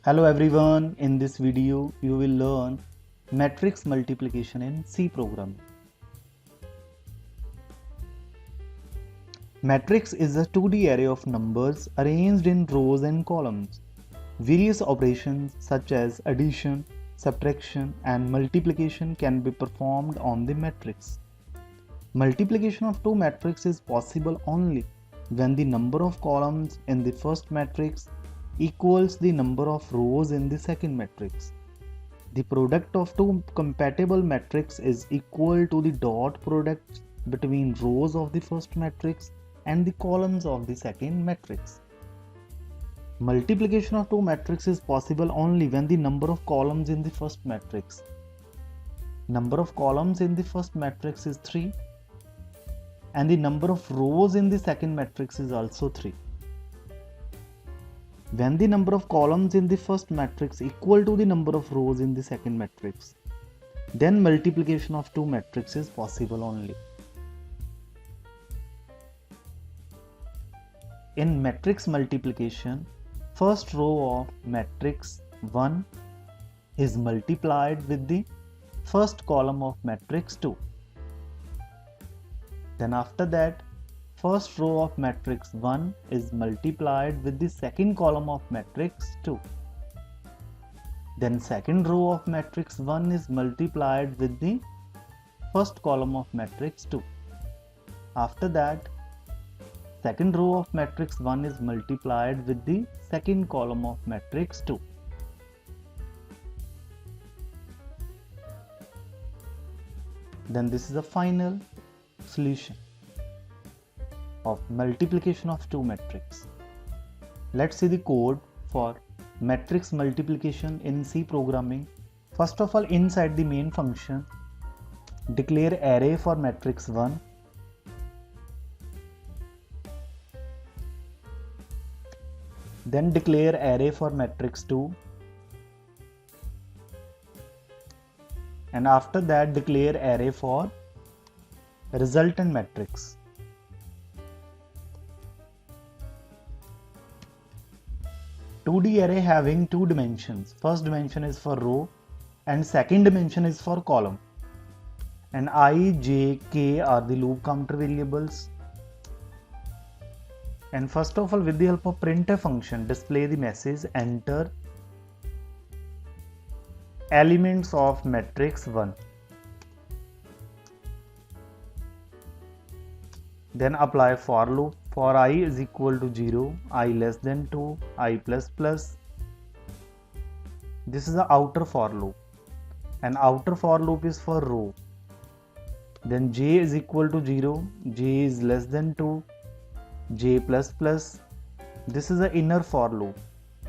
Hello everyone, in this video you will learn matrix multiplication in C programming. Matrix is a 2D array of numbers arranged in rows and columns. Various operations such as addition, subtraction and multiplication can be performed on the matrix. Multiplication of two matrices is possible only when the number of columns in the first matrix equals the number of rows in the second matrix. The product of two compatible matrices is equal to the dot product between rows of the first matrix and the columns of the second matrix. Multiplication of two matrices is possible only when the number of columns in the first matrix. Number of columns in the first matrix is 3 and the number of rows in the second matrix is also 3. When the number of columns in the first matrix equal to the number of rows in the second matrix, then multiplication of two matrices is possible only. In matrix multiplication, first row of matrix 1 is multiplied with the first column of matrix 2. Then after that, first row of matrix 1 is multiplied with the second column of matrix 2. Then second row of matrix 1 is multiplied with the first column of matrix 2. After that, second row of matrix 1 is multiplied with the second column of matrix 2. Then this is the final solution of multiplication of two matrices. Let's see the code for matrix multiplication in C programming. First of all, inside the main function, declare array for matrix 1. Then declare array for matrix 2. And after that, declare array for resultant matrix. 2D array having two dimensions. First dimension is for row and second dimension is for column. And I, j, k are the loop counter variables. And first of all, with the help of printf function, display the message enter elements of matrix 1. Then apply for loop for I is equal to 0, I less than 2, I plus plus. This is the outer for loop, and outer for loop is for row. Then j is equal to 0, j is less than 2, j plus plus. This is the inner for loop.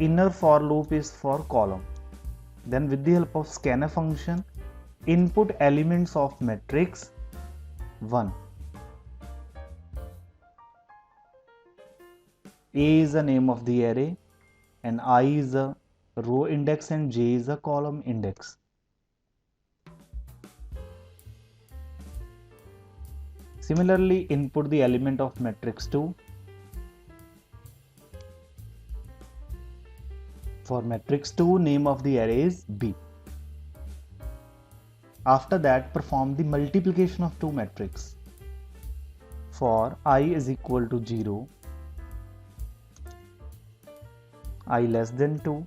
Inner for loop is for column. Then with the help of scanf function, input elements of matrix 1. A is the name of the array and I is a row index and j is a column index. Similarly, input the element of matrix 2. For matrix 2, name of the array is B. After that, perform the multiplication of two matrices. For I is equal to 0, I less than 2,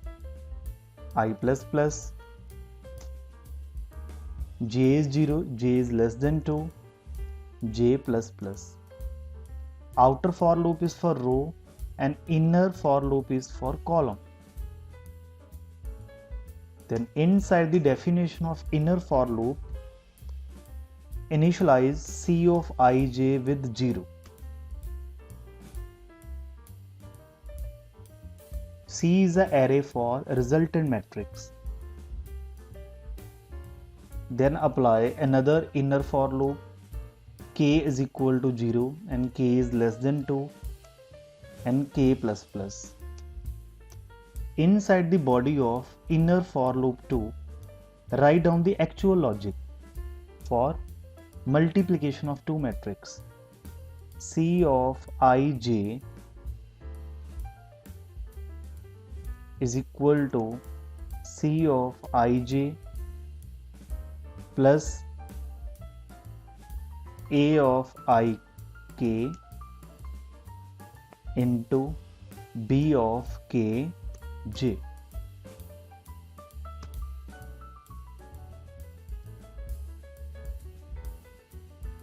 I plus plus, j is 0, j is less than 2, j plus plus. Outer for loop is for row and inner for loop is for column. Then inside the definition of inner for loop, initialize C of ij with 0. C is the array for resultant matrix. Then apply another inner for loop. K is equal to 0 and k is less than 2 and k plus plus. Inside the body of inner for loop 2, write down the actual logic for multiplication of two matrices. C of ij is equal to C of ij plus A of ik into B of kj.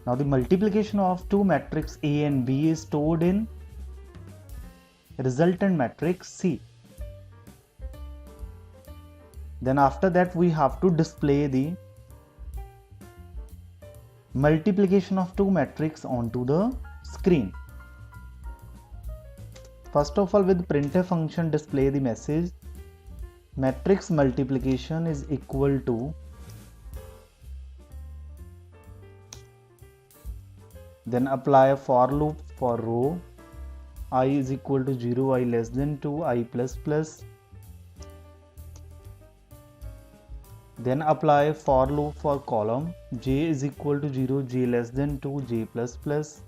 Now the multiplication of two matrices A and B is stored in resultant matrix C. Then after that we have to display the multiplication of two matrices onto the screen. First of all, with printf function display the message matrix multiplication is equal to, then apply a for loop for row I is equal to 0, I less than 2, I plus plus. Then apply for loop for column j is equal to 0, j less than 2, j plus plus.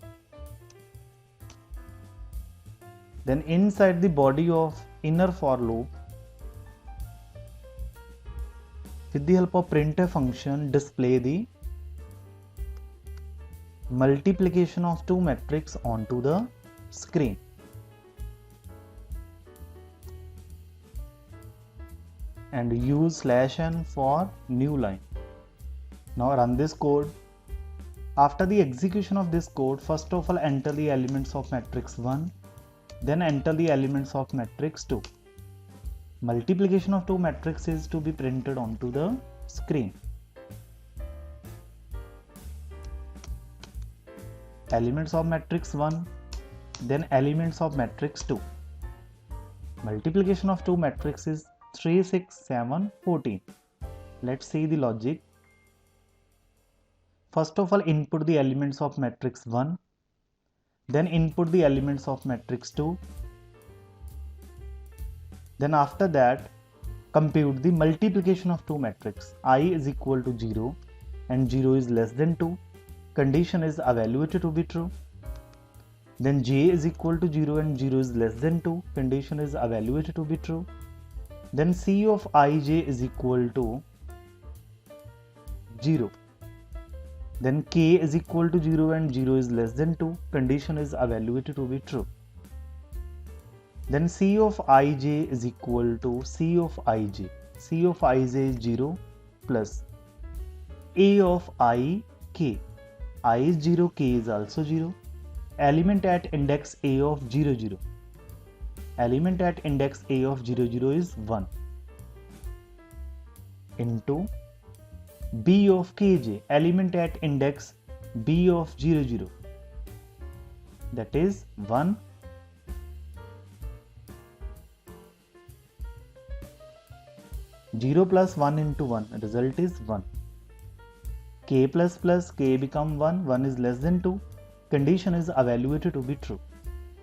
Then inside the body of inner for loop, with the help of printf function display the multiplication of two matrices onto the screen. And use /n for new line. Now run this code. After the execution of this code, first of all enter the elements of matrix 1, then enter the elements of matrix 2. Multiplication of two matrices is to be printed onto the screen. Elements of matrix 1, then elements of matrix 2. Multiplication of two matrices 3, 6, 7, 14. Let's see the logic. First of all, input the elements of matrix 1, then input the elements of matrix 2. Then after that, compute the multiplication of two matrices. I is equal to 0 and 0 is less than 2. Condition is evaluated to be true. Then j is equal to 0 and 0 is less than 2. Condition is evaluated to be true. Then C of ij is equal to 0. Then k is equal to 0 and 0 is less than 2. Condition is evaluated to be true. Then C of ij is equal to C of ij. C of ij is 0 plus A of ik. I is 0, k is also 0. Element at index A of 0, 0. Element at index A of 0, 0 is 1 into B of kj, element at index B of 0, 0, that is 1 0 plus 1 into 1, result is 1. K plus plus k become 1, 1 is less than 2, condition is evaluated to be true.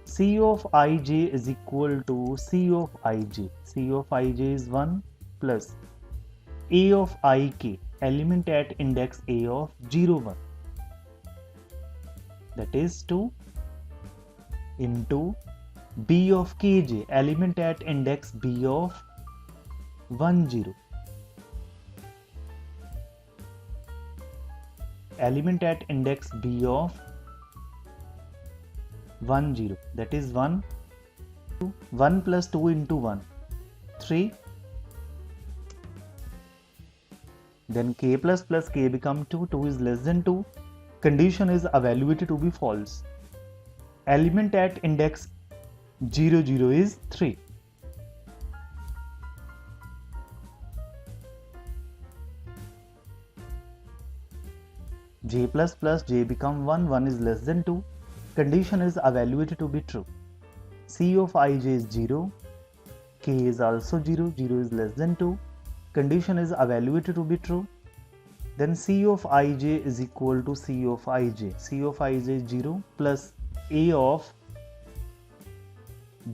C of ij is equal to C of ij. C of ij is 1 plus A of ik, element at index A of 0, 1, that is 2 into B of kj, element at index B of 1, 0. Element at index B of 1, 0, that is 1. 1 plus 2 into 1, 3. Then k plus plus k become 2, 2 is less than 2. Condition is evaluated to be false. Element at index 0, 0 is 3. J plus plus j become 1, 1 is less than 2. Condition is evaluated to be true. C of ij is 0, k is also 0, 0 is less than 2. Condition is evaluated to be true. Then C of ij is equal to C of ij. C of ij is 0 plus A of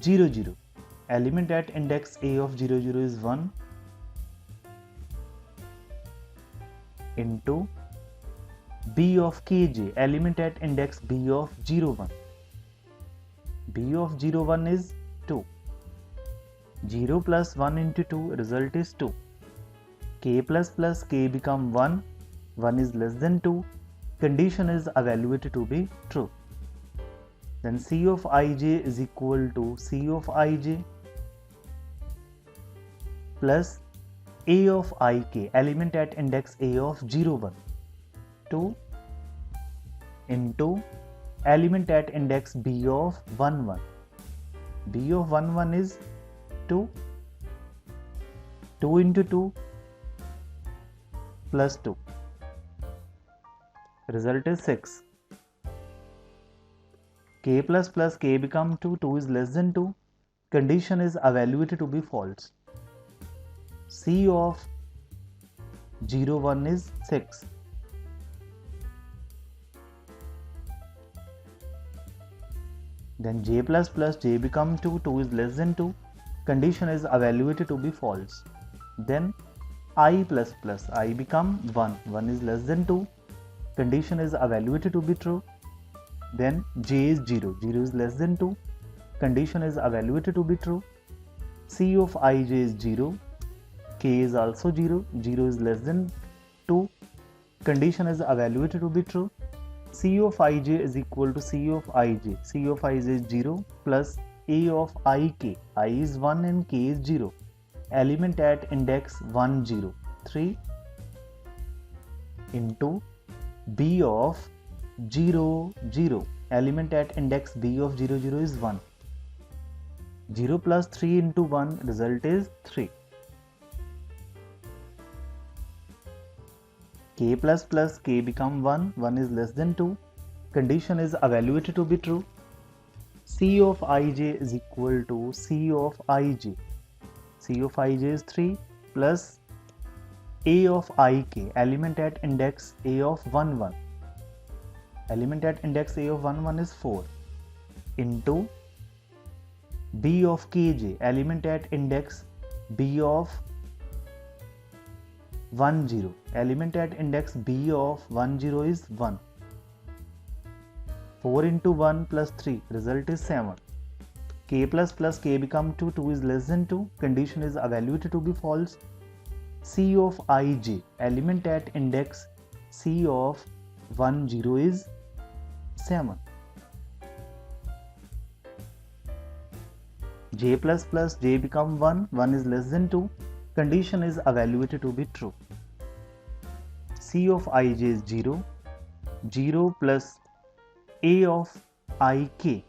0, 0. Element at index A of 0, 0 is 1 into B of kj, element at index B of 0, 1. B of 0, 1 is 2. 0 plus 1 into 2, result is 2. K plus K become 1, 1 is less than 2, condition is evaluated to be true. Then C of ij is equal to C of ij plus A of ik, element at index A of 0, 1, 2 into element at index B of 1, 1. B of 1, 1 is 2, 2 into 2 plus 2, result is 6. K plus K become 2, 2 is less than 2, condition is evaluated to be false. C of 0, 1 is 6. Then J plus J become 2, 2 is less than 2, condition is evaluated to be false. Then I plus I become 1, 1 is less than 2, condition is evaluated to be true. Then J is 0, 0 is less than 2, condition is evaluated to be true. C of ij is 0, K is also 0, 0 is less than 2, condition is evaluated to be true. C of ij is equal to C of ij, C of ij is 0 plus A of ik, I is 1 and K is 0, element at index 1, 0, 3 into B of 0, 0, element at index B of 0, 0 is 1. 0 plus 3 into 1, result is 3. K plus K become 1, 1 is less than 2, condition is evaluated to be true. C of ij is equal to C of ij, C of ij is 3 plus A of ik, element at index A of 1, 1, element at index A of 1, 1 is 4, into B of kj, element at index B of 1, 0, element at index B of 1, 0 is 1. 4 into 1 plus 3, result is 7. K plus K become 2, 2 is less than 2, condition is evaluated to be false. C of ij, element at index C of 1, 0 is 7. J plus J become 1, 1 is less than 2, condition is evaluated to be true. C of ij is 0, 0 plus A of ik,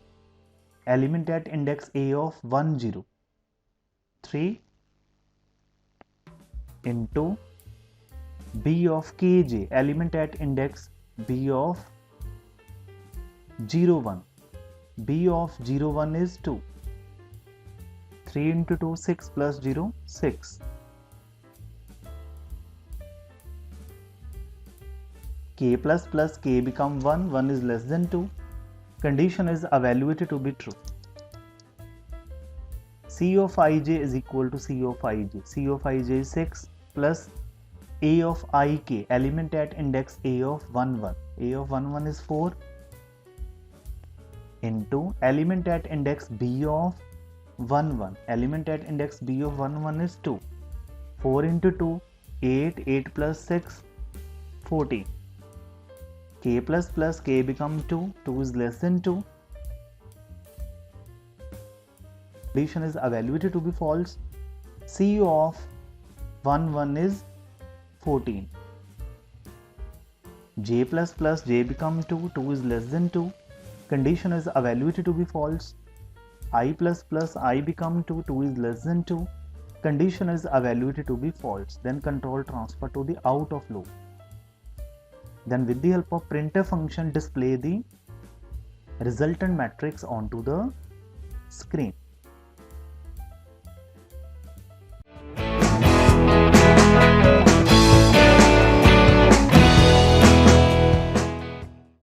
element at index A of 1, 0, 3 into B of kj, element at index B of 0, 1, B of 0, 1 is 2, 3 into 2, 6 plus 0, 6. K plus K become 1, 1 is less than 2, condition is evaluated to be true. C of ij is equal to C of ij, C of ij is 6 plus A of ik, element at index A of 1, 1, A of 1, 1 is 4, into element at index B of 1, 1, element at index B of 1, 1 is 2, 4 into 2, 8, 8 plus 6, 14. K plus K become 2, 2 is less than 2, condition is evaluated to be false. C of 1, 1 is 14. J plus J become 2, 2 is less than 2, condition is evaluated to be false. I plus I become 2, 2 is less than 2, condition is evaluated to be false. Then control transfer to the out of loop. Then with the help of printf function, display the resultant matrix onto the screen.